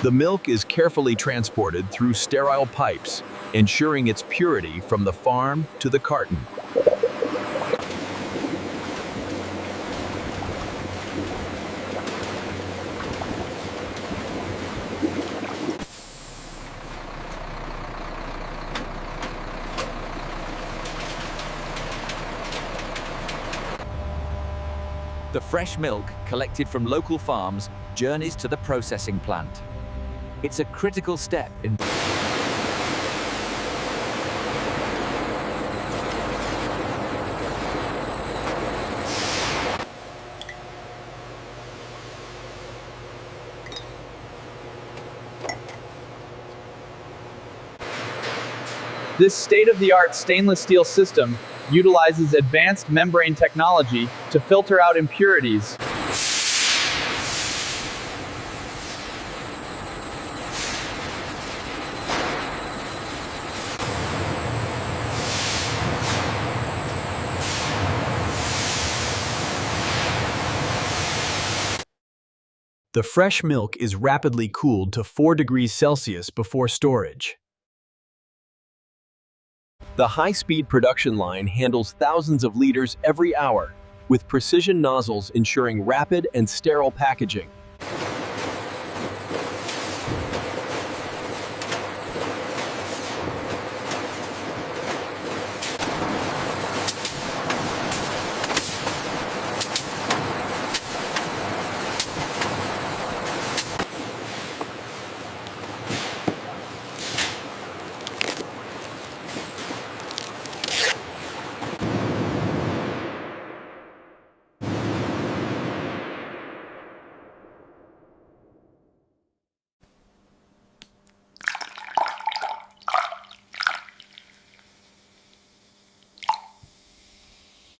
The milk is carefully transported through sterile pipes, ensuring its purity from the farm to the carton. The fresh milk, collected from local farms, journeys to the processing plant. It's a critical step in This state-of-the-art stainless steel system utilizes advanced membrane technology to filter out impurities. The fresh milk is rapidly cooled to 4 degrees Celsius before storage. The high-speed production line handles thousands of liters every hour, with precision nozzles ensuring rapid and sterile packaging.